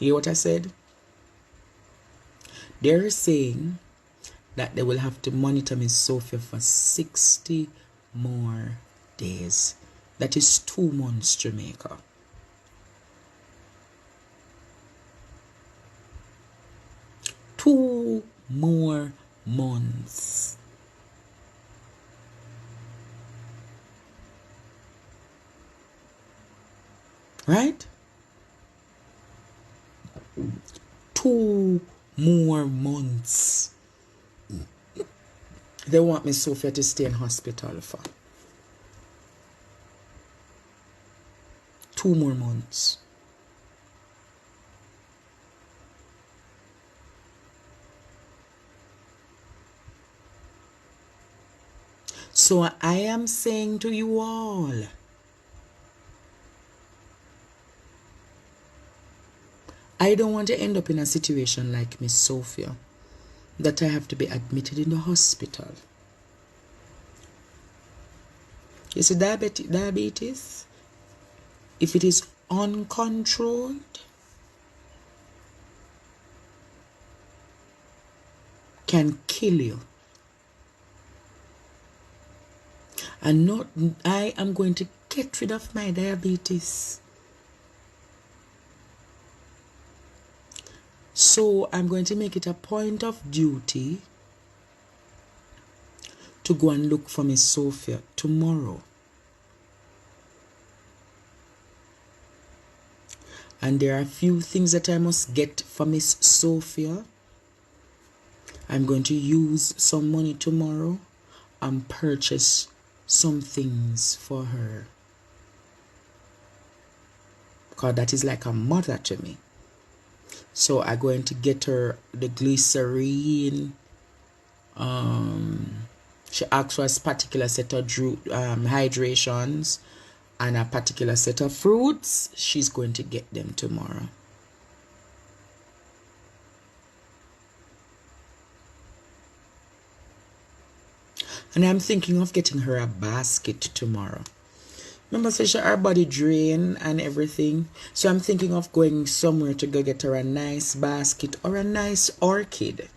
You hear what I said? They're saying that they will have to monitor Miss Sophia for 60 more days. That is 2 months, Jamaica. Two more months. Right? 2 more months. They want Miss Sophia to stay in hospital for 2 more months. So I am saying to you all, I don't want to end up in a situation like Miss Sophia, that I have to be admitted in the hospital. You see, diabetes, if it is uncontrolled, can kill you. And not, I am going to get rid of my diabetes. So I'm going to make it a point of duty to go and look for Miss Sophia tomorrow. And there are a few things that I must get for Miss Sophia. I'm going to use some money tomorrow and purchase some things for her. Because that is like a mother to me. So I'm going to get her the glycerine. She asked for a particular set of hydrations and a particular set of fruits. She's going to get them tomorrow. And I'm thinking of getting her a basket tomorrow. Remember, so her body drain and everything. So I'm thinking of going somewhere to go get her a nice basket or a nice orchid.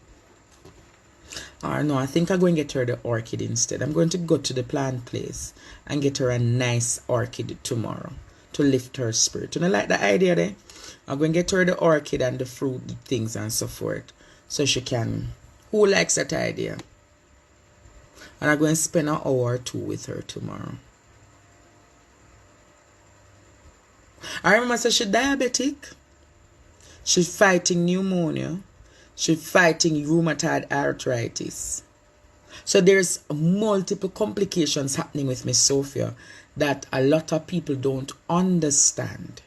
Or no, I think I'm going to get her the orchid instead. I'm going to go to the plant place and get her a nice orchid tomorrow to lift her spirit. You know, like the idea there? I'm going to get her the orchid and the fruit, the things and so forth. So she can... Who likes that idea? And I'm going to spend an hour or 2 with her tomorrow. I remember, so she's diabetic. She's fighting pneumonia. She's fighting rheumatoid arthritis. So there's multiple complications happening with Miss Sophia that a lot of people don't understand.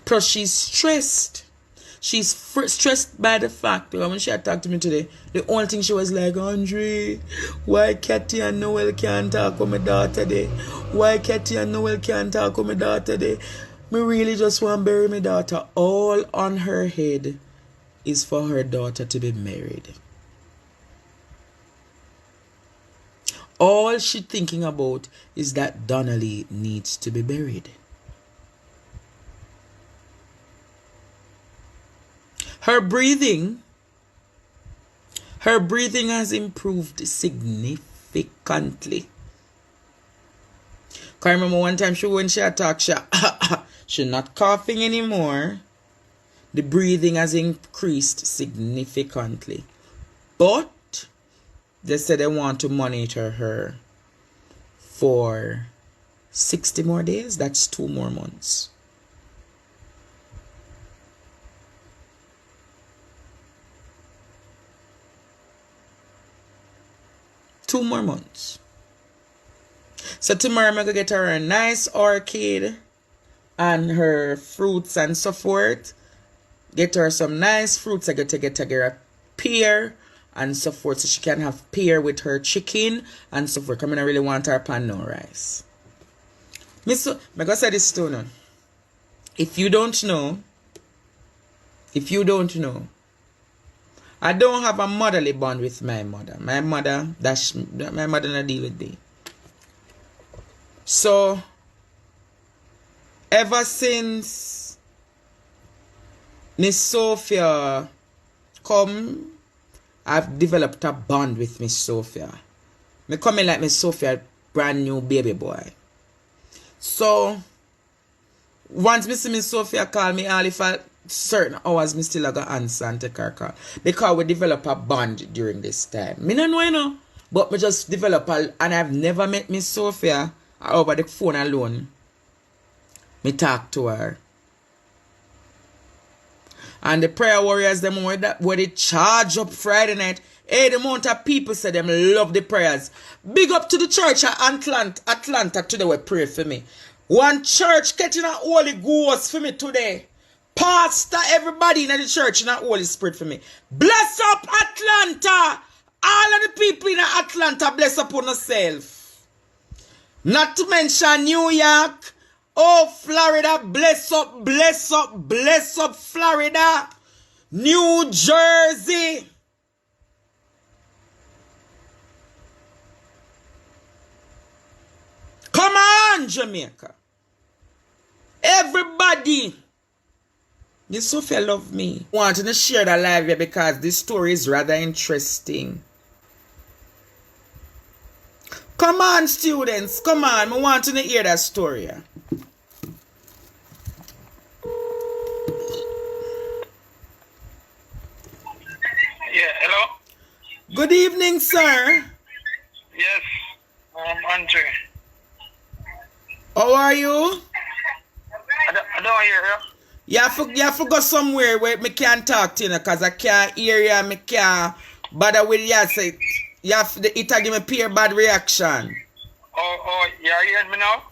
Plus she's stressed. She's stressed by the fact that when she had talked to me today, the only thing she was like, Andre, why Kathy and Noel can't talk with my daughter today? Why Kathy and Noel can't talk with my daughter today? Me really just want to bury my daughter. All on her head is for her daughter to be married. All she's thinking about is that Donna Lee needs to be buried. Her breathing has improved significantly. I remember one time when she attacked, she's not coughing anymore. The breathing has increased significantly. But they said they want to monitor her for 60 more days. That's 2 more months. Two more months. So tomorrow I'm going to get her a nice orchid and her fruits and so forth. Get her some nice fruits. I got to get her a pear and so forth, so she can have pear with her chicken and so forth. I mean, I really want her pan no rice. I'm going to say this to you. If you don't know, I don't have a motherly bond with my mother. My mother not deal with me. So Ever since Miss Sophia come, I've developed a bond with Miss Sophia. Me coming like Miss Sophia, brand new baby boy. So, once Miss Sophia call me, all if I certain hours, me still gonna answer and take her call. Because we develop a bond during this time. Me no know, you know. But me just develop and I've never met Miss Sophia over the phone alone. Me talk to her. And the prayer warriors, them where they charge up Friday night. Hey, the amount of people say them love the prayers. Big up to the church at Atlanta today we pray for me. One church getting a Holy Ghost for me today. Pastor, everybody in the church in a Holy Spirit for me. Bless up Atlanta. All of the people in Atlanta, bless up on yourself. Not to mention New York. Oh, Florida, bless up, bless up, bless up, Florida. New Jersey. Come on, Jamaica. Everybody. Miss Sophia love me. I wanted to share that live here because this story is rather interesting. Come on, students. Come on. I want to hear that story. Yeah, hello? Good evening, sir. Yes, Andre. How are you? I don't hear you. You have to go somewhere where me can't talk to you because I can't hear you. Me can't bother with you. So you have to, it'll give me peer bad reaction. Oh, you are hearing me now?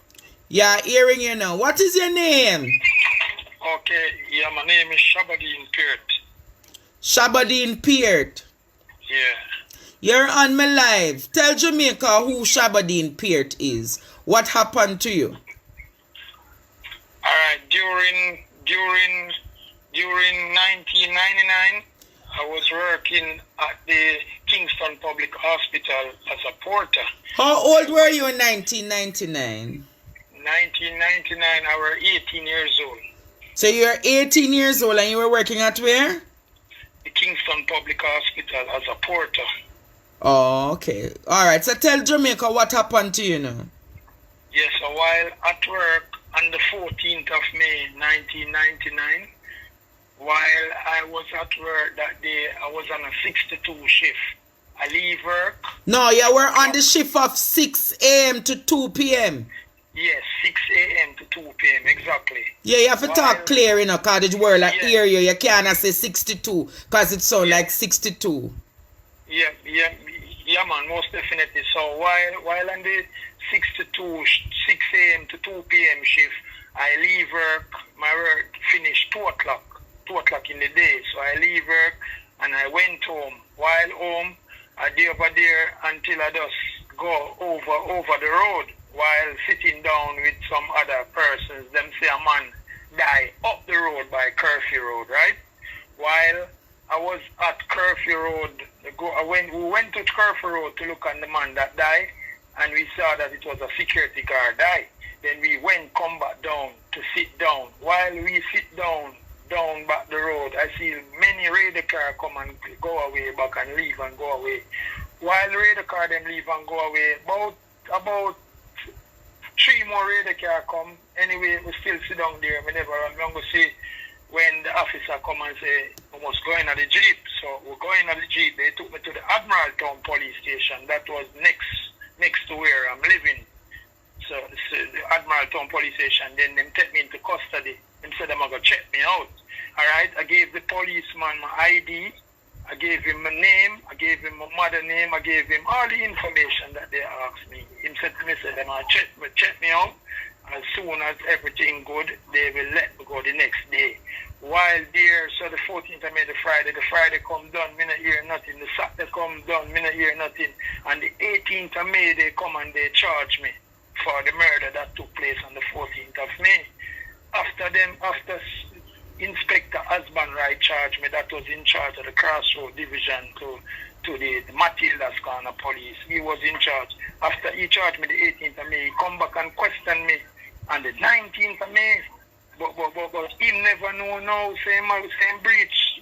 Yeah, hearing you now. What is your name? Okay, yeah, my name is Shabadine Peart. Shabadine Peart. Yeah. You're on my live. Tell Jamaica who Shabadine Peart is. What happened to you? Alright, during 1999, I was working at the Kingston Public Hospital as a porter. How old were you in 1999? 1999, I was 18 years old. So you're 18 years old and you were working at where? The Kingston Public Hospital as a porter. Oh, okay. Alright, so tell Jamaica what happened to you now. Yes, so while at work on the 14th of May 1999, while I was at work that day, I was on a 6-2 shift. I leave work. No, you were on the shift of 6 a.m. to 2 p.m. Yes, 6 a.m. to 2 p.m. exactly. Yeah, you have to talk clear in a cottage world. I hear you. You can't say 62 because it sounds like 62. Yeah, man, most definitely. So while on the 6 a.m. to 2 p.m. shift, I leave work. My work finished 2 o'clock in the day. So I leave work and I went home. While home, I did over there until I just go over the road. While sitting down with some other persons, them say a man die up the road by Curfew Road, right? While I was at Curfew Road, we went to Curfew Road to look at the man that died, and we saw that it was a security guard died. Then we come back down to sit down. While we sit down back the road, I see many radar car come and go away back and leave and go away. While radar car them leave and go away, about 3 more radar car come. Anyway, we still sit down there. I'm going to see when the officer come and say, we must go in at the Jeep. So we're going at the Jeep. They took me to the Admiraltown police station. That was next to where I'm living. So the Admiraltown police station. Then they take me into custody. They said they're going to check me out. All right. I gave the policeman my ID. I gave him my name. I gave him my mother name. I gave him all the information that they asked me. He said to me, they're going to check me out. As soon as everything good, they will let me go the next day. While there, so the 14th of May, the Friday come done, me not hear nothing. The Saturday come done, me not hear nothing. And the 18th of May, they come and they charge me for the murder that took place on the 14th of May. After Inspector Asbanwright charged me, that was in charge of the Crossroad Division to the Matilda's Corner Police. He was in charge. After he charged me the 18th of May, he come back and question me on the 19th of May. But he never know now, same breach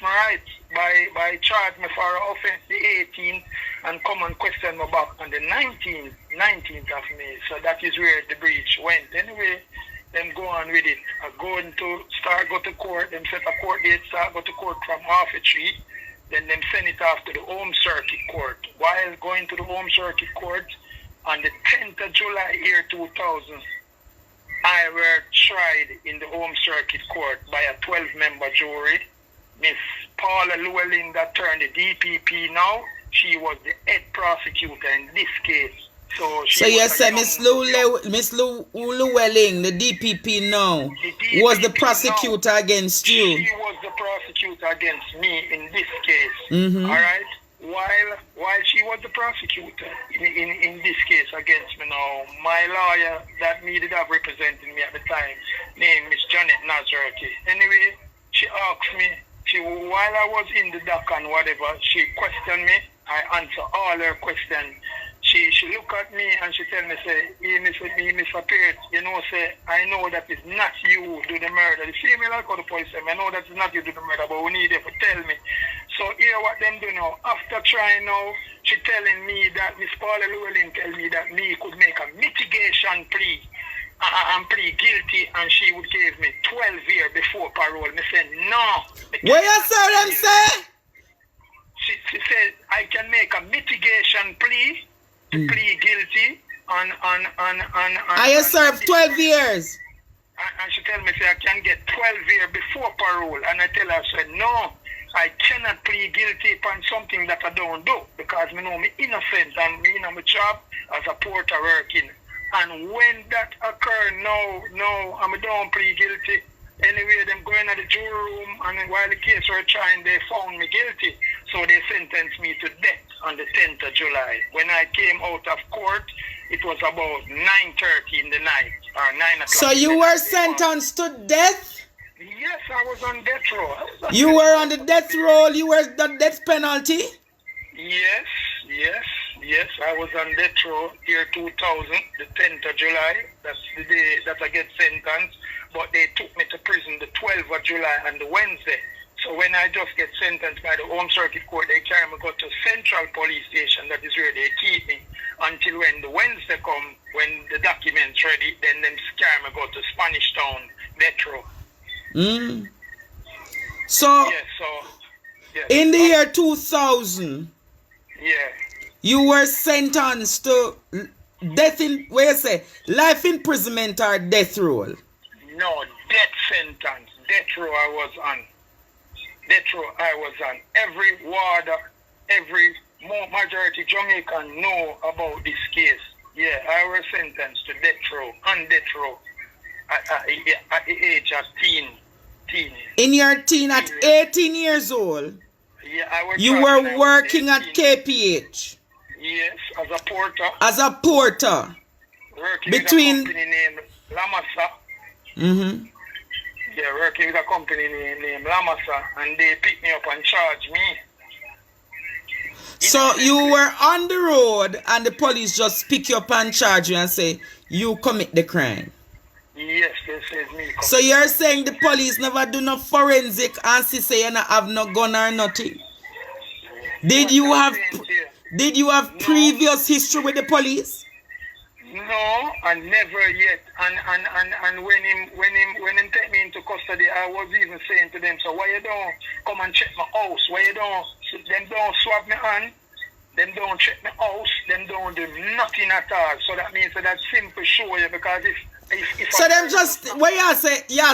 my rights by charge me for offense the 18th and come and question me back on the 19th of May. So that is where the breach went. Anyway, them go on with it. I going to go to court, them set a court date, go to court from half a tree, then them send it off to the Home Circuit Court. While going to the Home Circuit Court on the 10th of July year 2000, I were tried in the Home Circuit Court by a 12-member jury. Miss Paula Llewellyn, that turned the DPP now, she was the head prosecutor in this case. So you say Miss Llewellyn, the DPP now, was the prosecutor against you? She was the prosecutor against me in this case. Mm-hmm. All right? While she was the prosecutor in this case against me now, my lawyer that needed have representing me at the time, named Miss Janet Nazareth. Anyway, she asked me, while I was in the dock and whatever, she questioned me. I answered all her questions. She looked at me and she tell me, say, Mr. Pierce, you know, say, I know that it's not you do the murder. The female like how the police say, I know that it's not you do the murder, but we need you to tell me. So here what them do now, after trying now, she telling me that Miss Paula Llewellyn tell me that me could make a mitigation plea. I'm pretty guilty and she would give me 12 years before parole. Me said, no. What you saw them say? She said, I can make a mitigation plea to plead guilty on I served 12 years. And she tell me, say, I can get 12 years before parole. And I tell her, I said, no, I cannot plead guilty upon something that I don't do because I know me innocent and me in my job as a porter working. And when that occurred, no, I don't plead guilty. Anyway, them going to the jury room, and while the case were trying, they found me guilty. So they sentenced me to death on the 10th of July. When I came out of court, it was about 9:30 in the night, or 9 o'clock. So you were sentenced to death? Yes, I was on death row. You were on the death row? You were the death penalty? Yes, I was on death row year 2000, the 10th of July. That's the day that I get sentenced. But they took me to prison the 12th of July and the Wednesday. So when I just get sentenced by the Home Circuit Court, they carry me go to Central Police Station. That is where they keep me until when the Wednesday come, when the documents ready, then them carry me go to Spanish Town, death row. So, yes. In the year 2000, yeah, you were sentenced to death in, where you say, life imprisonment or death row? No, death sentence. Death row I was on. Every warder, every majority Jamaican know about this case. Yeah, I was sentenced to death row, on death row, at the age of teen. In your teen, at 18 years old? Yeah, I was. You were working at KPH? Yes, as a porter. As a porter? Working between with a company named Lamasa. Mm-hmm. Yeah, working with a company named Lamasa, and they picked me up and charged me. So you were on the road and the police just pick you up and charge you and say you commit the crime? Yes, they says me. So you're saying the police never do no forensic and say you not have no gun or nothing? Did you have previous history with the police? No, and never yet. And when him take me into custody, I was even saying to them, so why you don't come and check my house? Why you don't? Them don't swab me hand. Them don't check my house. Them don't do nothing at all. So that means that simple show you because if so them just what you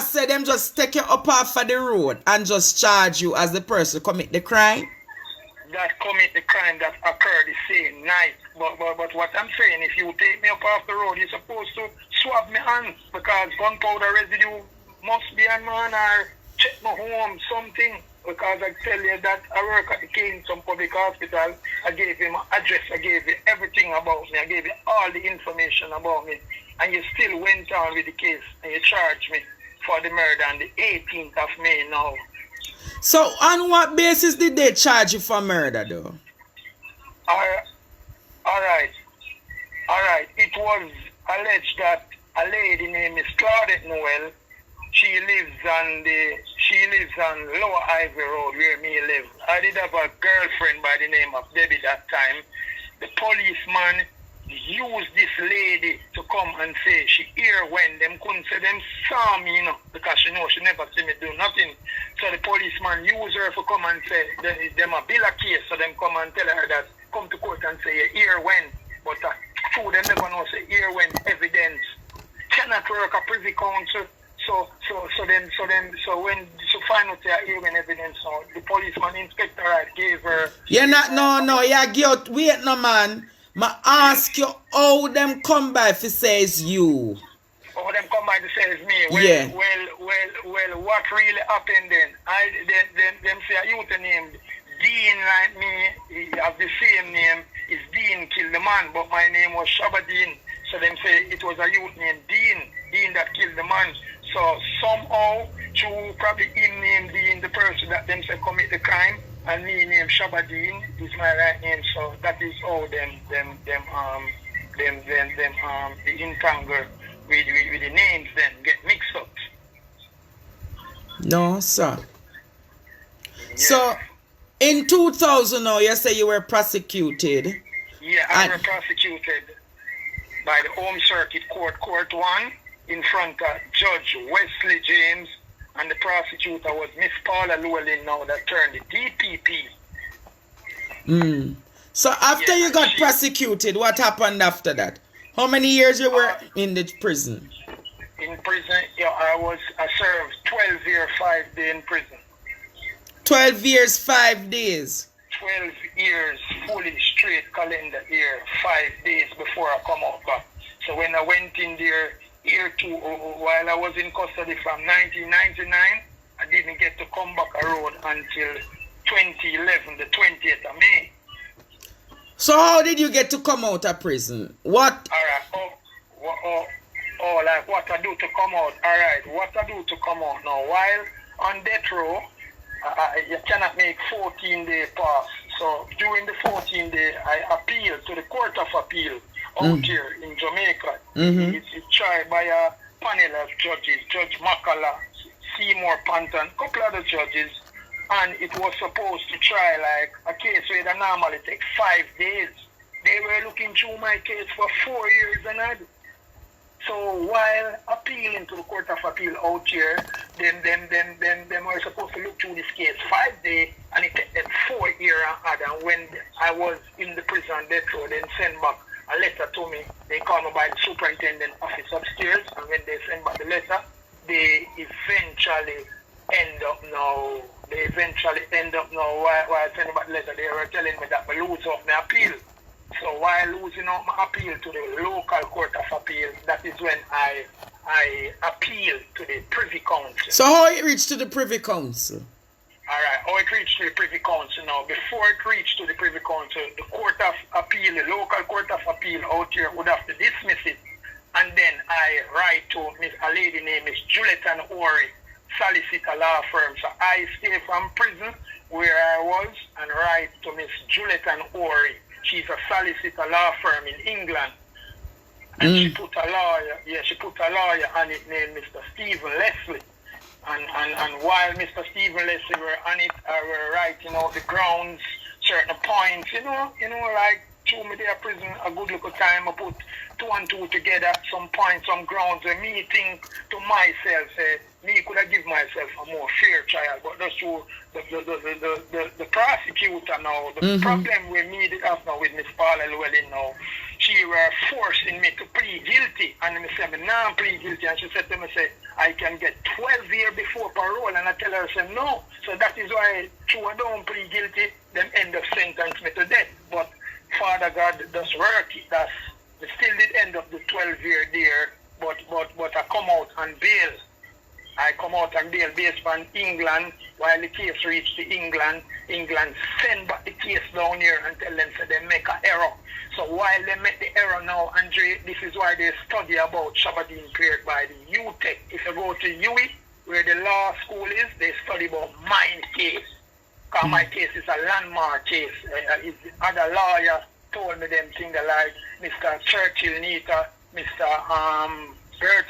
say them just take you up off of the road and just charge you as the person who commit the crime? That commit the crime that occurred the same night. But what I'm saying, if you take me up off the road, you're supposed to swab my hands because gunpowder residue must be on my hand or check my home, something. Because I tell you that I work at the Kingston Public Hospital. I gave him my address, I gave you everything about me, I gave you all the information about me. And you still went on with the case and you charged me for the murder on the 18th of May now. So on what basis did they charge you for murder though? Alright. It was alleged that a lady named Miss Claudette Noel. She lives on Lower Ivy Road where me live. I did have a girlfriend by the name of Debbie that time. The policeman used this lady to come and say she hear when them couldn't say them saw me, because she know she never see me do nothing. So the policeman used her to come and say them a bill a case, so them come and tell her that come to court and say you hear when, but true them never know say hear when evidence cannot work a privy council. So when to find out their hear when evidence, so the policeman inspector gave her. Yeah, wait no man. Ma ask you how them come by if it says you. Oh, them come by to say it's me. Well, Yeah. well, what really happened then? Them say a youth named Dean like me, he have the same name, is Dean killed the man, but my name was Shabadin. So them say it was a youth named Dean that killed the man. So somehow, through probably him named Dean, the person that them say commit the crime, and me named Shabadin is my right name. So that is how the entangle with the names then get mixed up. No, sir. Yes. So in 2000 now, you say you were prosecuted. Yeah, I was prosecuted by the Home Circuit Court 1 in front of Judge Wesley James, and the prosecutor was Miss Paula Llewellyn now that turned the DPP. So after you got prosecuted, what happened after that? How many years you were in the prison? In prison, I served 12 years, 5 days in prison. 12 years, 5 days. 12 years, fully straight calendar year, 5 days before I come out back. So when I went in there, year 2, while I was in custody from 1999, I didn't get to come back around until 2011, the 20th of May. So how did you get to come out of prison? What? Alright, like what I do to come out. Alright, what I do to come out now. While on death row, you cannot make 14-day pass. So during the 14 day, I appeal to the Court of Appeal out here in Jamaica. It's tried by a panel of judges, Judge Makala, Seymour Panton, a couple other judges, and it was supposed to try like a case where it normally takes 5 days. They were looking through my case for 4 years and a half. So while appealing to the Court of Appeal out here, them were supposed to look through this case 5 days, and it took them 4 years and a half. And when I was in the prison death row, then sent back a letter to me. They called me by the superintendent office upstairs, and when they sent back the letter, they eventually end up now. While sending back the letter, they were telling me that I lose out my appeal. So while losing out my appeal to the local Court of Appeal, that is when I appealed to the Privy Council. So how it reached to the Privy Council? Alright, how it reached to the Privy Council now. Before it reached to the Privy Council, the Court of Appeal, the local Court of Appeal out here would have to dismiss it. And then I write to a lady named Miss Juliet Ori, solicitor law firm. So I stay from prison where I was and write to Miss Juliet Ori. She's a solicitor law firm in England. And she put a lawyer on it named Mr. Stephen Leslie. And while Mr. Stephen Leslie were on it, I were writing out the grounds, certain points, like through me there prison, a good little time, I put 2 and 2 together, some points, some grounds, and me think to myself, me could have give myself a more fair trial, but that's true. The prosecutor now, the problem with me did have now with Miss Paula Llewellyn now, she were forcing me to plead guilty, and I said, no, I'm plead guilty, and she said to me, I can get 12 years before parole, and I tell her, no. So that is why, true, I don't plead guilty, them end up sentence me to death. But Father God does work, we still did end up the 12-year there, but I come out on bail. I come out on bail based on England. While the case reached to England send back the case down here and tell them so they make an error. So while they make the error now, Andre, this is why they study about Shabadin cleared by the UTEC. If you go to UWI, where the law school is, they study about mine case. Because my case is a landmark case. Other lawyer told me them things like Mr. Churchill Nita, Mr.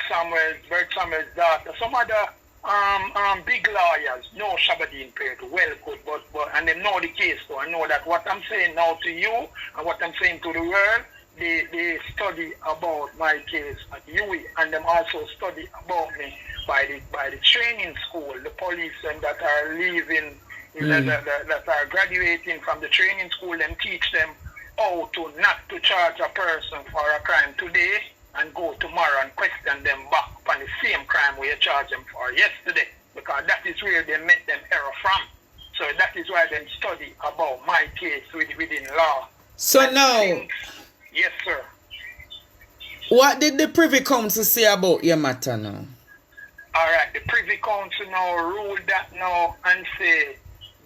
Samuel's daughter, some other big lawyers know Shabadin Pert well good, but and they know the case, so I know that what I'm saying now to you and what I'm saying to the world, they study about my case at UWI, and them also study about me by the training school, the police and that are leaving, that are graduating from the training school, and teach them how to not to charge a person for a crime today and go tomorrow and question them back on the same crime we charge them for yesterday, because that is where they make them error from. So that is why they study about my case within law. So and now, yes, sir. What did the Privy Council say about your matter now? All right, the Privy Council now ruled that now and say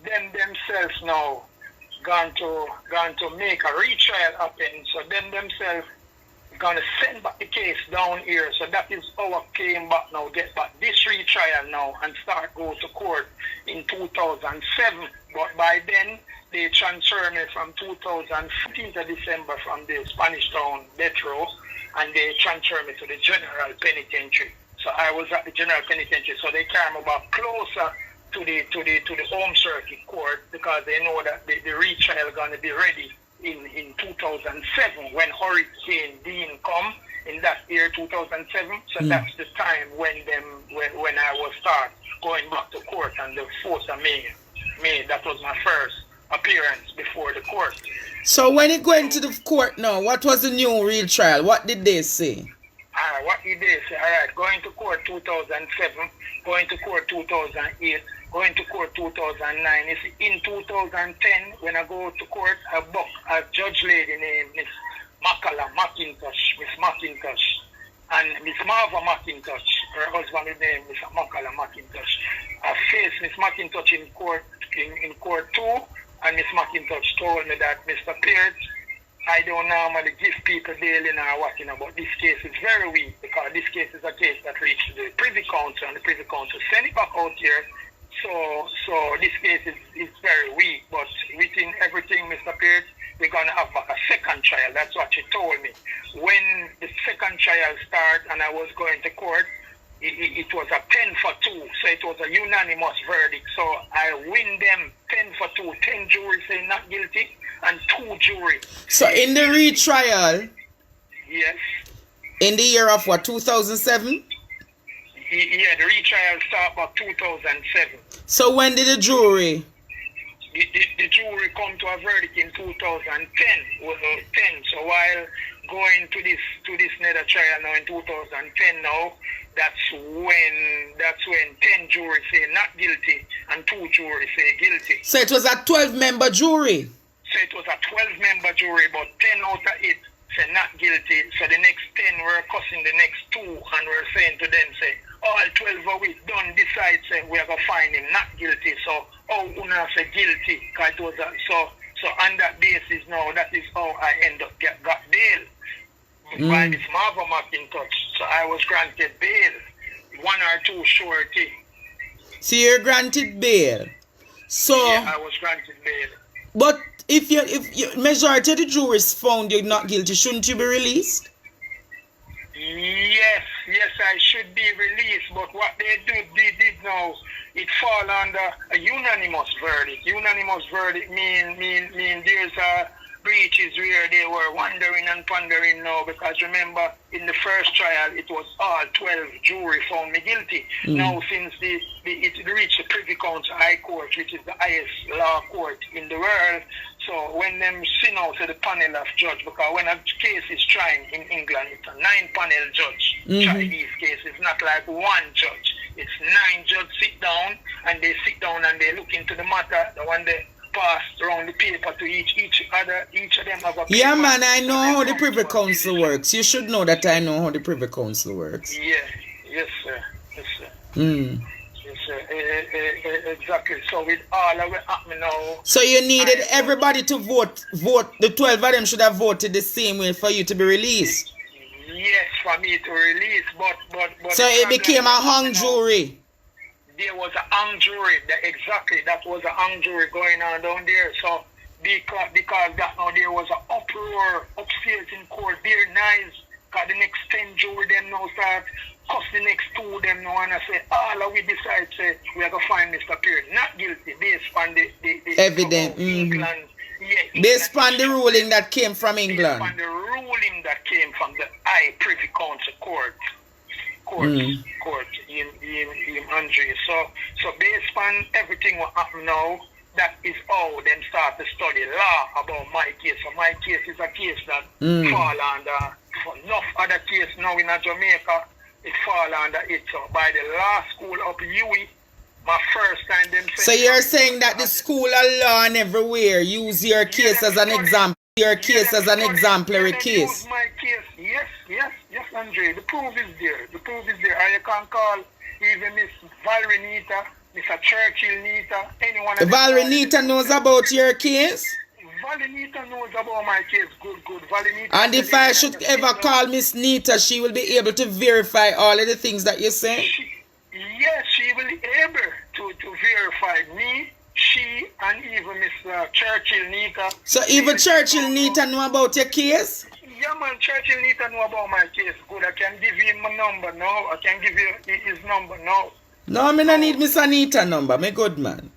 them themselves now going to make a retrial happen. So them themselves going to send back the case down here. So that is our came back now, get back this retrial now and start go to court in 2007. But by then, they transferred me from 2015 to December from the Spanish Town death row, and they transferred me to the General Penitentiary. So I was at the General Penitentiary, so they carried me back closer to the Home Circuit Court, because they know that the retrial going to be ready in 2007 when Hurricane Dean come in that year 2007. So that's the time when I was start going back to court on the 4th of May. That was my first appearance before the court. So when it went to the court now, what was the new retrial? What did they say? What did they say? All right, going to court 2007, going to court 2008, going to court 2009. You see, in 2010, when I go to court, I book a judge lady named Miss McIntosh, and Miss Marva McIntosh, her husband is named Miss McIntosh. I faced Miss McIntosh in court too, and Miss McIntosh told me that, Mr. Pearce, I don't normally give people bail or what, but this case is very weak, because this case is a case that reached the Privy Council, and the Privy Council sent it back out here. So this case is very weak, but within everything, Mr. Pearce, we're going to have back a second trial. That's what she told me. When the second trial started and I was going to court, it was a 10-2, so it was a unanimous verdict. So I win them 10-2, 10 jury say not guilty, and 2 jury. So in the retrial, yes, in the year of what, 2007? Yeah, the retrial started about 2007. So when did the jury? The jury come to a verdict in 2010. So while going to this nether trial now in 2010 now, that's when 10 juries say not guilty and 2 juries say guilty. So it was a 12-member jury. So it was a 12-member jury, but 10 out of it say not guilty. So the next 10 were cussing the next 2, and we're saying to them, say, all 12 of it don't decide, say, we're going to find him not guilty. So, una say guilty. Cause it was so on that basis now, that is how I end up got bail by Miss Marva McIntosh. So I was granted bail, 1 or 2 surety. So you're granted bail. So yeah, I was granted bail. But if you majority of the jurors found you not guilty, shouldn't you be released? Yes, I should be released, but what they did now, it fall under a unanimous verdict. Unanimous verdict mean there's a breaches where they were wondering and pondering now, because remember, in the first trial, it was all 12 jury found me guilty. Now, since it reached the Privy Council High Court, which is the highest law court in the world, so when them send out to the panel of judge, because when a case is tried in England, it's a 9-panel judge try these cases, not like 1 judge. It's 9 judges sit down, and they sit down and they look into the matter, the one they pass around the paper to each of them have a paper. Yeah, man, I know how the Privy Council works. You should know that I know how the Privy Council works. Yeah, yes, sir. Yes, sir. Exactly. So with all of it happening now. So you needed everybody to vote. The 12 of them should have voted the same way for you to be released. Yes, for me to release, but so it became a hung jury. There was a hung jury. That was a hung jury going on down there. So because that now there was an uproar upstairs in court, very nice, Because the next 10 jury them now start cuss the next 2 them now and I say, all of we decide say we are going to find Mr. Pierce not guilty based on the evidence. England. Yeah, based on the ruling that came from England. Based on the ruling that came from the High Privy Council court in Andre. So based on everything what happened now, that is how them start to study law about my case. So my case is a case that fall under enough other case now in Jamaica, it fall under it. So by the law school of UWI, my first time them. So you're saying that the school of law and everywhere use your case as an example, your case as an exemplary case. Use my case, yes, Andre. The proof is there. And you can call even Miss Valerie Nita, Mr. Churchill Nita, anyone. Valerie Nita knows about your case? Valerie Nita knows about my case. Good. Valerie Nita. And if I should ever call Miss Nita, she will be able to verify all of the things that you say? Yes, she will be able to verify me, she, and even Mr. Churchill Nita. So even Churchill Nita know about your case? Yeah, man, Churchill Nita know about my case. Good, I can give you my number now. I can give you his number now. No, me no need Miss Anita number, me good man.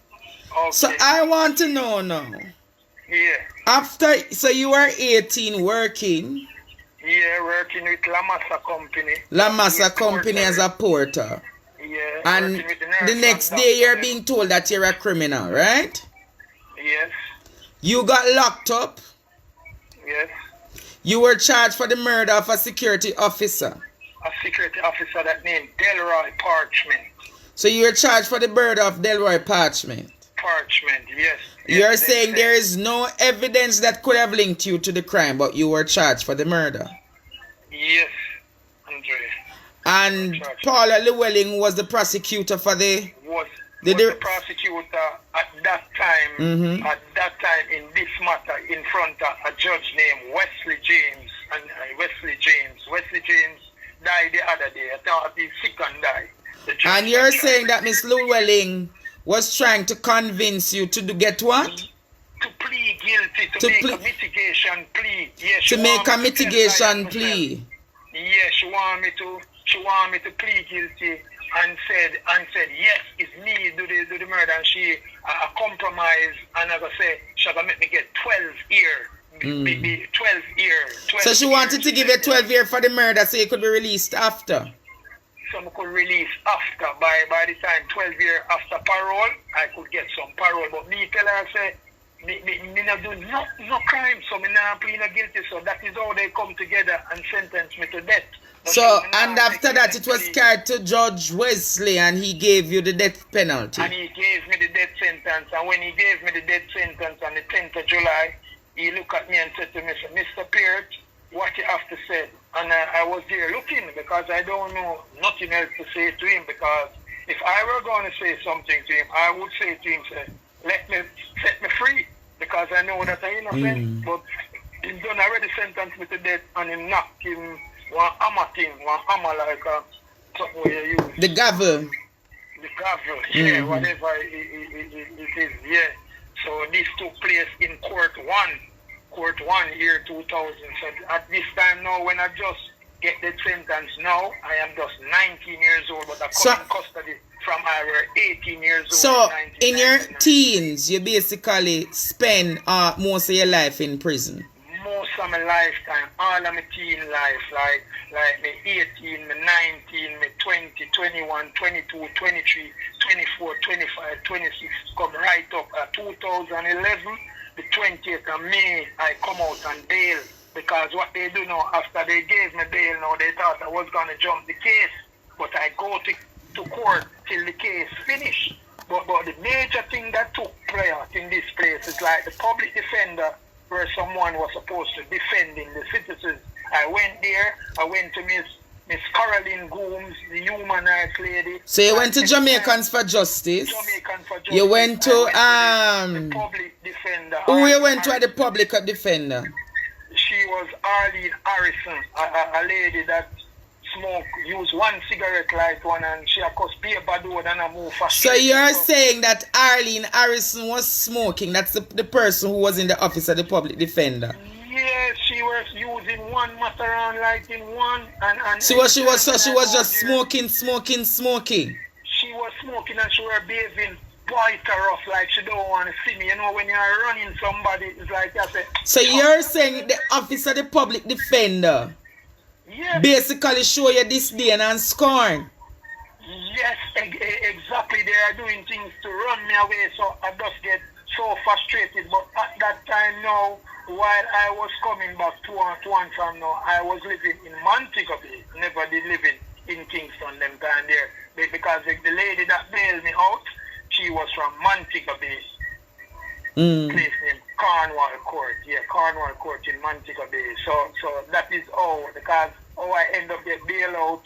Okay. So I want to know now. Yeah. So you are 18 working? Yeah, working with La Massa Company. La Massa Company as a porter. Yeah. And the next day you're being told that you're a criminal, right? Yes. You got locked up. Yes. You were charged for the murder of a security officer. A security officer that named Delroy Parchment. So you were charged for the murder of Delroy Parchment. Parchment, yes. You're saying there is no evidence that could have linked you to the crime, but you were charged for the murder. Yes, Andre. And Paula Llewellyn was the prosecutor for the... Was the prosecutor at that time, at that time in this matter in front of a judge named Wesley James. And Wesley James died the other day. I thought he's sick and died. And you're saying that Miss Llewellyn was trying to convince you to get what? To plead guilty, to make a mitigation plea. Yes, to make a mitigation plea. Yes, she want me to plead guilty and said yes, it's me do the murder, and she a compromise, and as I say, she gonna make me get 12 years. 12 years. So she wanted to give you 12 years for the murder so you could be released after. So I could release after, by the time 12 years after parole, I could get some parole. But me tell her, say, me not do no crime, so me not plead not guilty. So that is how they come together and sentence me to death. But so, and after that, it was carried to Judge Wesley, and he gave you the death penalty. And he gave me the death sentence. And when he gave me the death sentence on the 10th of July, he looked at me and said to me, Mr. Pierce, what you have to say? And I was there looking because I don't know nothing else to say to him, because if I were going to say something to him, I would say to him, say, set me free, because I know that I'm innocent. But he done already sentenced me to death, and he knocked him one hammer like something where you use. The gavel. The gavel, yeah, whatever it is, yeah. So this took place in Court 1, year 2000. So at this time now, when I just get the sentence now, I am just 19 years old, but I come in custody from I were 18 years old. So in your teens, you basically spend most of your life in prison. Most of my lifetime, all of my teen life, like me 18, me 19, me 20, 21, 22, 23, 24, 25, 26, come right up at 2011. The 20th of May, I come out on bail, because what they do now, after they gave me bail now, they thought I was going to jump the case, but I go to court till the case finished. But the major thing that took place in this place is like the public defender, where someone was supposed to defending the citizens. I went there, I went to Miss Caroline Gooms, the human rights lady. So you went to Jamaicans for Justice? Jamaicans for Justice. You went to the public defender. Who you went to at the public defender? She was Arlene Harrison, a lady that use one cigarette light one, and she of course pay bad road and I move fast. So you're saying that Arlene Harrison was smoking? That's the person who was in the office of the public defender? Yes, she were first using one Mataran light in one and She was just smoking. she was smoking and she was behaving quite rough, like she don't want to see me. You know, when you're running somebody, it's like I say. So you're saying the officer, the public defender, Yes. basically show you disdain and scorn. Yes, exactly. They are doing things to run me away, so I just get so frustrated. But at that time now, while I was coming back to one from now, I was living in Montego Bay. Never did living in Kingston them time there. Because the lady that bailed me out, she was from Montego Bay. Place named Cornwall Court. Yeah, Cornwall Court in Montego Bay. So that is all, because how I end up get bailed out.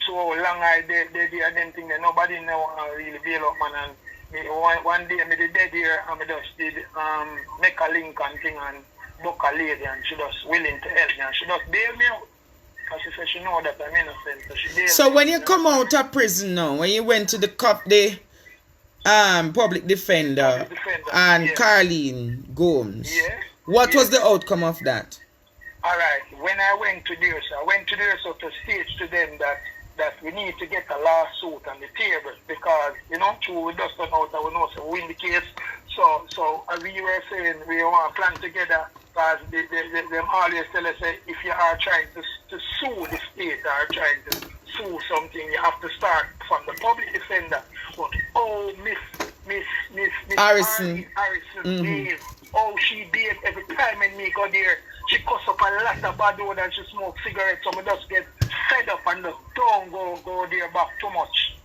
So long I did and then thing that nobody know really bail out, man. And one day I did dead here and I just did make a link and thing and book a lady and she just willing to help me and she just bail me out. Because she said she know that I'm innocent. So she bailed So me when you out. come out of prison now, when you went to the public defender and yeah. Carleen Gomes, Yeah. what Yeah. was the outcome of that? Alright, when I went to there, to state to them that we need to get a lawsuit on the table because, you know, we just don't know that we know so we win the case. So as we were saying, we want to plan together because them always tell us if you are trying to sue the state or trying to sue something, you have to start from the public defender. But Miss Harrison. Dave, she did every time when me go there. She cuss up a lot of bad word and she smoke cigarettes, so I just get fed up and just don't go there back too much.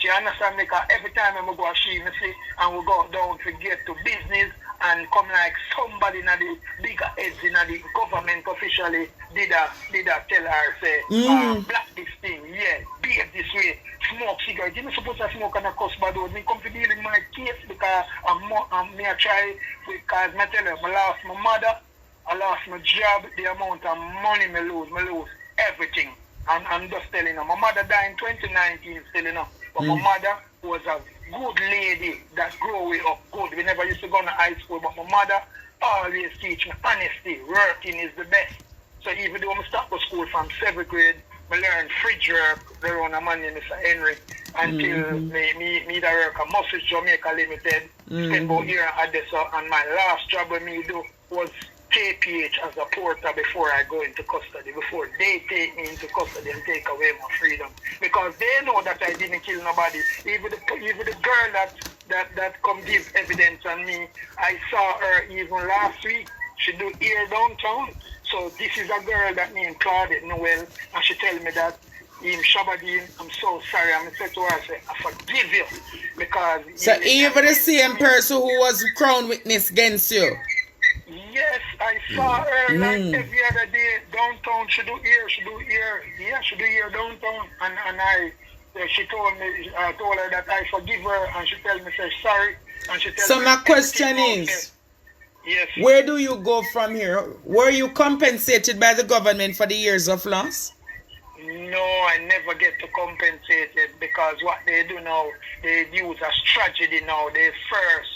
You understand? Because every time I go she me see and we go down to get to business and come like somebody in the bigger heads in the government officially did tell her say black this thing, yeah, behave this way, smoke cigarettes. You're not supposed to smoke and a cuss bad word. Me come to deal in my case because I'm me try because I tell you I lost my mother. I lost my job, the amount of money I lose everything. And I'm just telling you, my mother died in 2019, still enough. But my mother was a good lady that grew me up good. We never used to go to high school, but my mother always teach me honesty. Working is the best. So even though I stopped school from 7th grade, I learned fridge work around a man named Mr. Henry until me that work at Muffins Jamaica Limited. Spent about a year at Odessa, and my last job with me do was KPH as a porter before I go into custody, before they take me into custody and take away my freedom. Because they know that I didn't kill nobody. Even the girl that come give evidence on me, I saw her even last week. She do here downtown. So this is a girl that named Claudette Noel, and she tell me that Shabadin, I'm so sorry. I'm said to her, I say, I forgive you. Because so even the same person who was crown witness against you. Yes, I saw her like every other day downtown. She do here. Yeah, she do here downtown. And she told me, I told her that I forgive her, and she tell me, say sorry. And she tell so me, my question is, yes, where do you go from here? Were you compensated by the government for the years of loss? No, I never get to compensate it because what they do now, they use as tragedy now. They first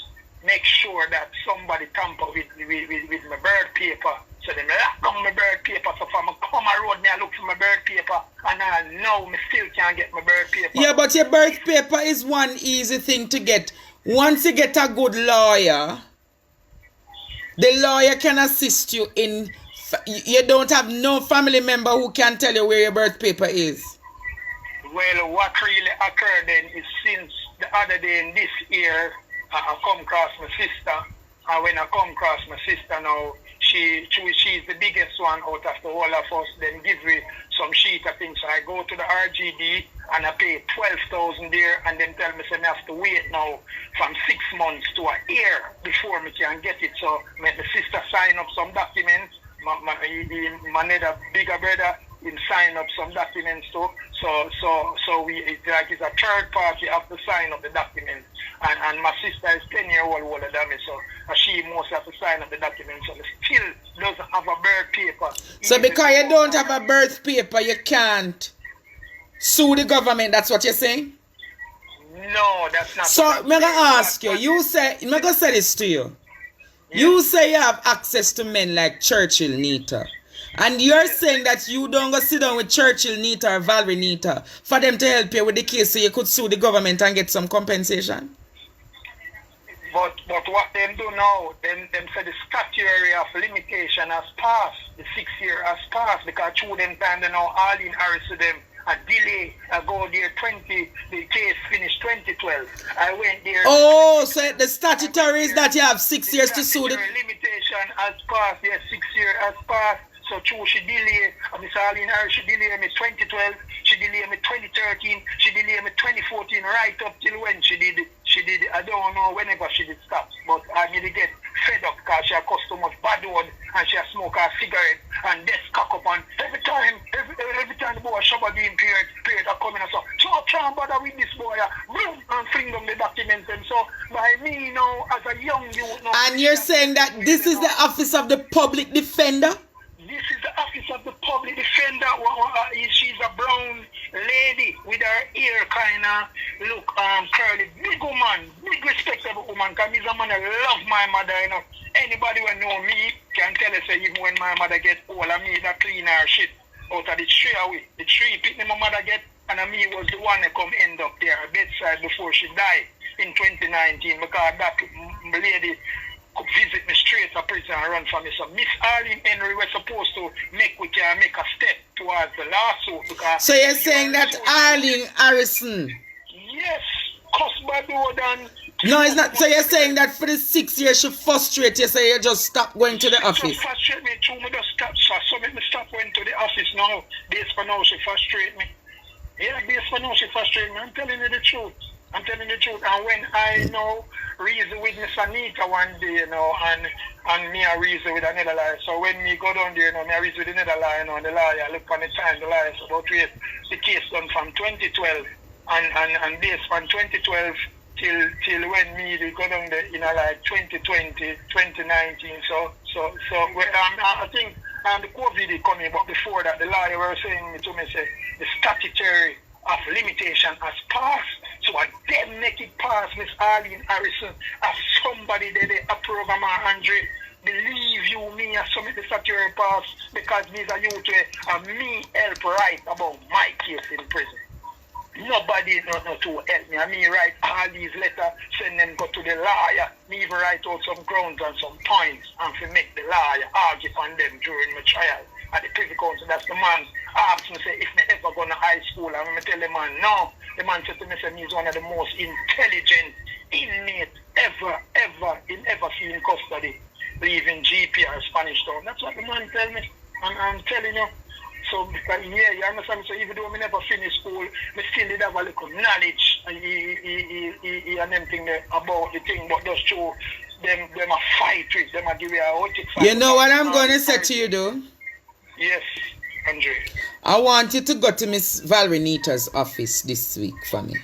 make sure that somebody tamper with my birth paper. So they lock down my birth paper. So if I come a road, I look for my birth paper, and I know I still can't get my birth paper. Yeah, but your birth paper is one easy thing to get. Once you get a good lawyer, the lawyer can assist you in. You don't have no family member who can tell you where your birth paper is. Well, what really occurred then is since the other day in this year, I come across my sister, and when I come across my sister now, she's the biggest one out of the whole of us, then give me some sheet of things. So I go to the RGD and I pay 12,000 there, and then tell me I have to wait now from 6 months to a year before me can get it. So my sister sign up some documents, my other bigger brother in sign up some documents too. So it's like it's a third party have to sign up the documents. And my sister is 10-year-old older than me, so she must have to sign up the documents. So still doesn't have a birth paper. So because you don't have a birth paper, you can't sue the government, that's what you're saying? No, that's not. So I'm going to ask you, I'm going to say this to you. You say you have access to men like Churchill Nita. And you're saying that you don't go sit down with Churchill Nita or Valerie Nita for them to help you with the case so you could sue the government and get some compensation? But what them do now, them say the statutory of limitation has passed, the 6 year has passed, because through them time they now all in Harris to them a delay, I go there the case finished 2012. I went there. Oh, so the statutory is that you have 6 years to sue the limitation has passed, yes, 6 years has passed. So true, she delayed, Miss Arlene Harris, she delayed me 2012, she delayed me 2013, she delayed me 2014, right up till when she did, I don't know whenever she did stop, but I need to get fed up because she has cost so much bad one and she has smoked a cigarette and desk cock up and every time the boy shabba game period are coming and so I can't bother with this boy, boom, and fling them the documents and so by me now as a young youth now. And you're saying that this is the office of the public defender? This is the office of the public defender. She's a brown lady with her hair kind of look curly. Big woman, big respectable woman. Because he's a man that love my mother, you know. Anybody who know me can tell us that even when my mother get old, I mean that clean her shit out of the tree away. The tree picking my mother get, and me was the one that come end up there at bedside before she died in 2019 because that lady visit me straight to prison and run for me. So Miss Arlene Henry was supposed to make a step towards the lawsuit because so you're saying that Arlene Harrison? Yes, Cosbador. No, it's not. So you're saying that for the 6 years she frustrate you, so you just stop going to the office? She frustrate me too. Me just stop. So make me stop going to the office now. Based for now, she frustrate me. Yeah, based for now, she frustrate me. I'm telling you the truth. I'm telling you the truth. And when I know reason with Miss Anita one day, you know, and me I reason with another lawyer. So when me go down there, you know, me I reason with another lawyer, you know, and the lawyer look on the time, the lawyer is about to the case done from 2012 and based from 2012 till when me they go down there, you know, like 2020, 2019. So well, I think the COVID is coming, but before that the lawyer was saying to me, say the statutory of limitation has passed. So I then make it pass, Miss Arlene Harrison, as somebody that a program 100. Believe you, me, as some of the statutory pass because me a youth and me help write about my case in prison. Nobody not to help me. I mean write all these letters, send them go to the lawyer. Me even write out some grounds and some points and to make the lawyer argue on them during my trial at the privy council. That's the man asked me say if me ever go to high school and I tell the man no. The man said to me say he's one of the most intelligent inmate ever seen in custody. Leaving GP or Spanish Town. That's what the man tell me. And I'm telling you. So, because, yeah, you understand? So, even though I never finished school, I still did have a little knowledge and them thing about the thing, but just show them a fight with them, give you a whole fight. You know what I'm going to say to you, though? Yes, Andre. I want you to go to Miss Valerie Nita's office this week for me.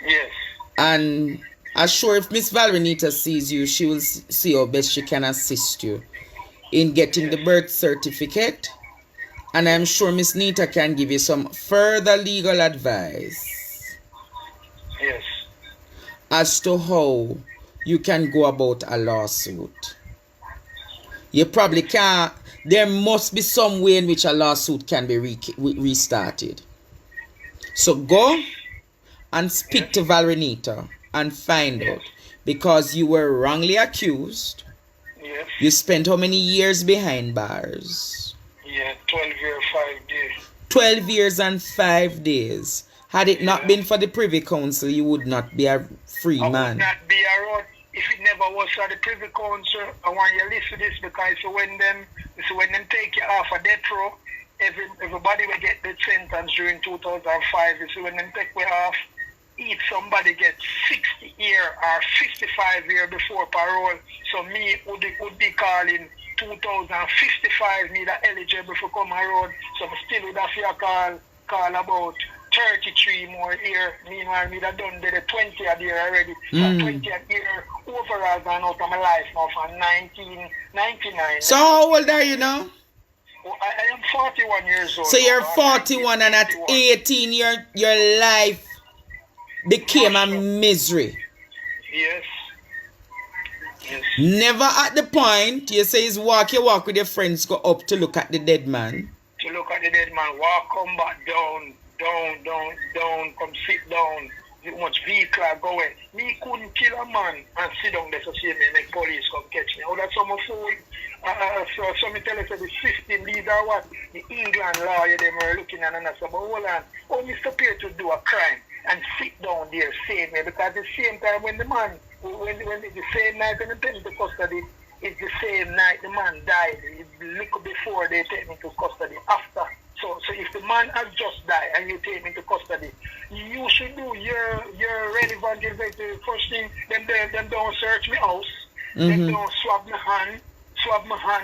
Yes. And I'm sure if Miss Valerie Nita sees you, she will see how best she can assist you in getting the birth certificate. And I'm sure Miss Nita can give you some further legal advice. Yes. As to how you can go about a lawsuit. You probably can't. There must be some way in which a lawsuit can be restarted. So go and speak to Valerie Nita and find out. Because you were wrongly accused. Yes. You spent how many years behind bars? Yeah, 12 years, 5 days. 12 years and 5 days. Had it not been for the Privy Council, you would not be a free man. I would not be around if it never was for the Privy Council. I want you to listen to this because when them take you off of death row, everybody will get the sentence during 2005. So when them take you off, if somebody gets 60 years or 55 years before parole, so me would be calling 2055 me that eligible for come around, so I still would have to call about 33 more years. Meanwhile, me that done the 20th year already. So 20th year overall gone out of my life now from 1999. So how old are you now? Well, I am 41 years old. So you're 41 and at 18 your life became a misery. Yes. Yes. Never at the point you say you walk with your friends, go up to look at the dead man. To look at the dead man, walk, come back down, come sit down. You much vehicle going. Me couldn't kill a man and sit down there to see me make police come catch me. Oh, that's some fool. So me tell you, the system, these are what the England lawyer them were looking at and I said, but hold on, oh, Mr. Pierre to do a crime and sit down there, save me, because at the same time when the man, when the same night when they take me to custody, it's the same night the man died. It's a little before they take me to custody. After. So if the man has just died and you take me to custody, you should do your relevant investigation. First thing, them don't search me house. Them don't swab my hand.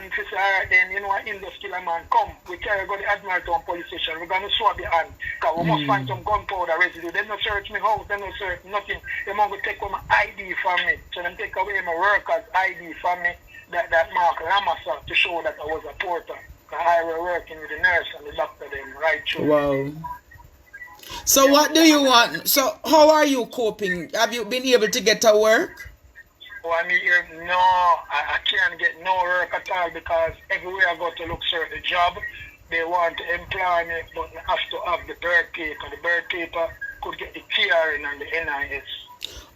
If you say, all right, then, you know, I just kill a man. Come, we carry go to the Admiralton police station. We're going to swab your hand. Because we must find some gunpowder residue. They don't search me house. They don't search nothing. They want to take away my ID from me. So they take away my worker's ID from me. That Mark Lamasa to show that I was a porter. Because I was working with the nurse and the doctor them right through. Wow. So what do you want? So how are you coping? Have you been able to get to work? Oh, I mean, no, I can't get no work at all because everywhere I go to look for a job, they want to employ me, but I have to have the birth paper. The birth paper could get the TRN and the NIS.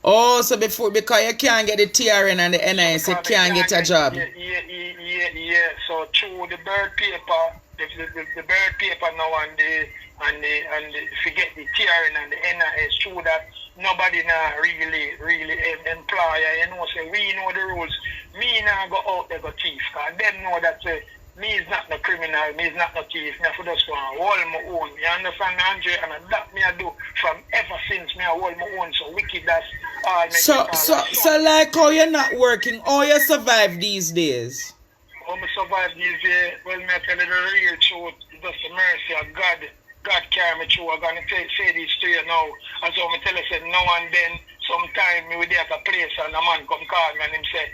Oh, so because you can't get the TRN and the NIS, you can't get a job. Yeah. So through the birth paper, the birth paper now and if you get the TRN and the NIS, through that, nobody now really employ. You know, say we know the rules. Me now go out there go thief. Cause them know that me is not the criminal, me is not the thief. Me have to just go and hold my own. You understand me, Andre? And that me I do from ever since me I hold my own. So wicked that's all. So like how you're not working, how you survive these days? How me survive these days? Well, me I tell you the real truth. It's just the mercy of God. God carry me through. I'm going to say this to you now. As I tell you, say, now and then, sometime me will be at a place and a man come call me and him say,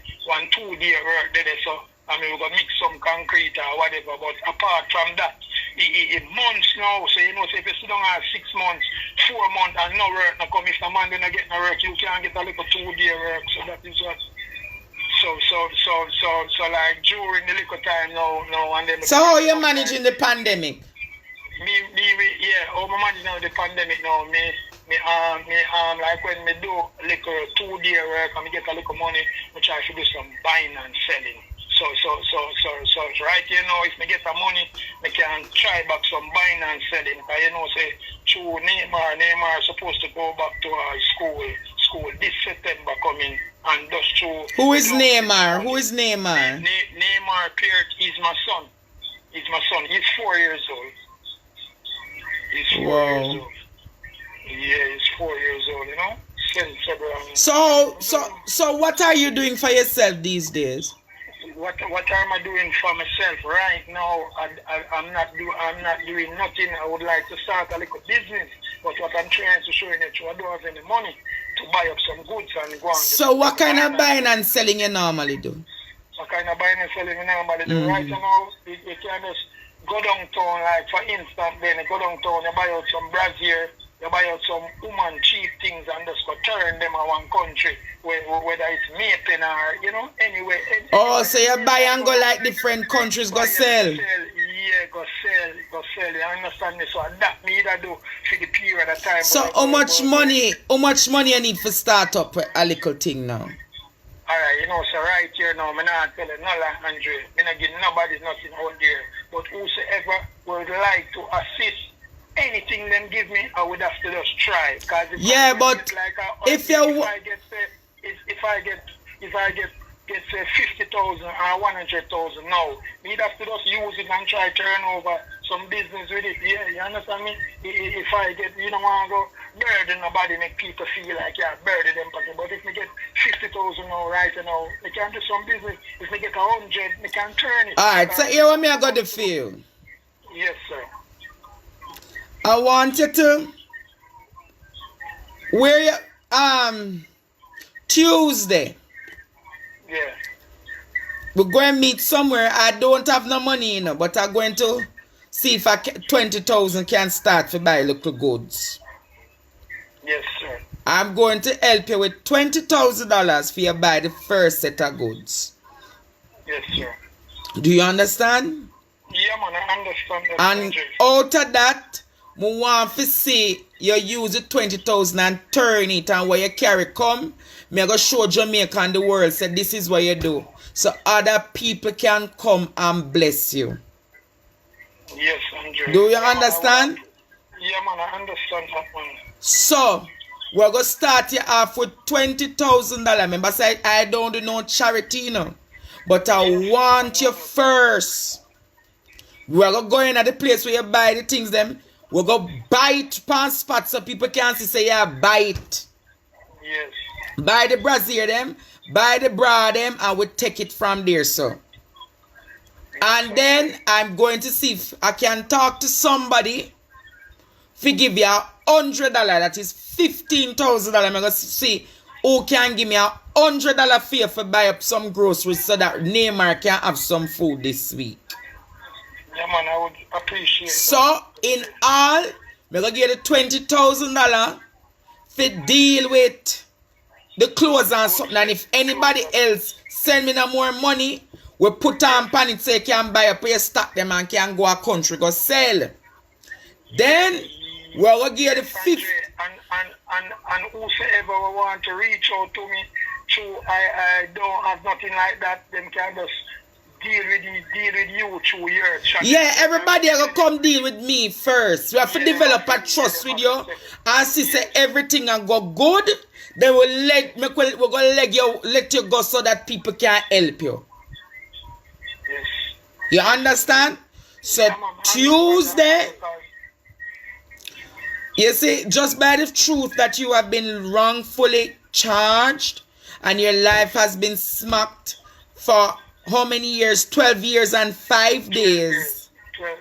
1-2 day work there, so I mean, we're going to mix some concrete or whatever. But apart from that, it months now. So, you know, so if you sit down at 6 months, 4 months and no work, no come, if the man don't get no work, you can't get a little 2-day work. So that is what. So like during the little time now and then. So how you managing the pandemic? How I manage now the pandemic now, like when me do little 2-day work and me get a little money, I try to do some buying and selling. So right here now, if me get the money, me can try back some buying and selling. Because you know, say, through Neymar supposed to go back to our school this September coming. And just through... Who is Neymar? Neymar Pierre is my son. He's my son. He's 4 years old. He's 4 years old. Yeah, he's 4 years old, you know? So what are you doing for yourself these days? What am I doing for myself right now? I'm not doing nothing. I would like to start a little business, but what I'm trying to show you is I don't have any money to buy up some goods and go on. So what kind of buying and selling you normally do? What kind of buying and selling you normally do? Right now, you can just go downtown, like for instance, then you go downtown, you buy out some brazier, you buy out some woman cheap things and just go turn them in one country, whether it's making or, you know, anyway. Oh, so you buy and go like different countries, go sell. Yeah, go sell. You understand me? So that me that do for the period of time. So how much money you need for start up a little thing now? Alright, you know, so right here now, I'm not telling no like Andre. I'm not giving nobody nothing out there. But whosoever would like to assist anything them give me, I would have to just try. Yeah, but if I get say 50,000 or 100,000 now, we'd have to just use it and try to turn over some business with it. Yeah, you understand me? If I get, you don't want to go burden nobody, make people feel like burden them pocket. But if we get 50,000 now, right now, we can do some business. If we get 100, we can turn it. Alright, so here what me I got to feel. Yes, sir. I want you to where you Tuesday. Yeah. We're going to meet somewhere. I don't have no money, you know, but I'm going to see if 20,000 can start to buy little goods. Yes, sir. I'm going to help you with $20,000 for you buy the first set of goods. Yes, sir. Do you understand? Yeah, man, I understand that. And out of that, I want to see you use the 20,000 and turn it, and where you carry come, me go show Jamaica and the world, say this is what you do. So other people can come and bless you. Yes, Andre. Do you understand? Yeah, man, I understand that, man. So, we're going to start you off with $20,000. Remember, say I don't do no charity, you know. But I want you first. We're going to go in at the place where you buy the things, them. We're going to buy it pan spot so people can see, say, yeah, buy it. Yes. Buy the brassiere, them. Buy the bra, them. And we take it from there, so. And then I'm going to see if I can talk to somebody to give you $100. That is $15,000. I'm going to see who can give me $100 fee for buy up some groceries so that Neymar can have some food this week. Yeah, man, I would appreciate so that. In all, I'm going to give you $20,000 to deal with the clothes and something. And if anybody else send me no more money, we put on pan it so you can buy up your stock them and can go a country go sell. Then we're going to give you the fifth. And whosoever want to reach out to me, I don't have nothing like that. Them can just deal with you through your chat. Yeah, everybody are gonna come deal with me first. We have to develop a trust with you. And see say everything and go good. Then we're gonna let you go so that people can help you. Yes. You understand? So Tuesday, you see, just by the truth that you have been wrongfully charged and your life has been smacked for how many years? 12 years and 5 days. 12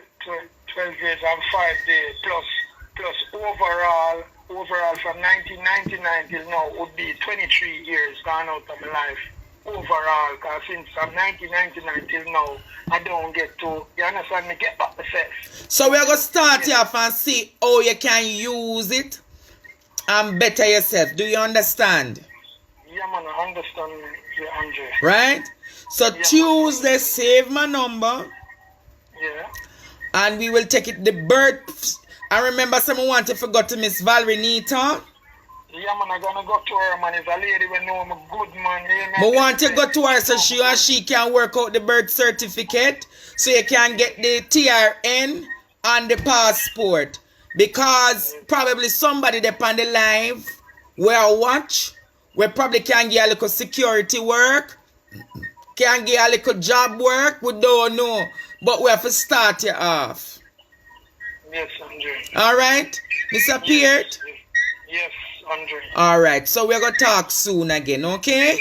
years and 5 days plus overall from 1999 till now would be 23 years gone out of my life. Overall, because since from 1999 till now, I don't get to, you understand me, get back myself. So we're going to start here and see how you can use it and better yourself. Do you understand? Yeah, man, I understand you, Andre. Right? So yeah, Tuesday, save my number. Yeah. And we will take it the birth. I remember someone wanted to forget to Miss Valerie Nita. Yeah, man, I'm gonna go to her, man. It's a lady we know I'm a good man. I want to go to her so she can work out the birth certificate so you can get the TRN and the passport. Because probably somebody there on the live where I watch, we probably can get a little security work, can get a little job work, we don't know. But we have to start you off. Yes, Andre. Alright? Mr. Peart? Yes, Andre. Alright, so we're going to talk soon again, okay?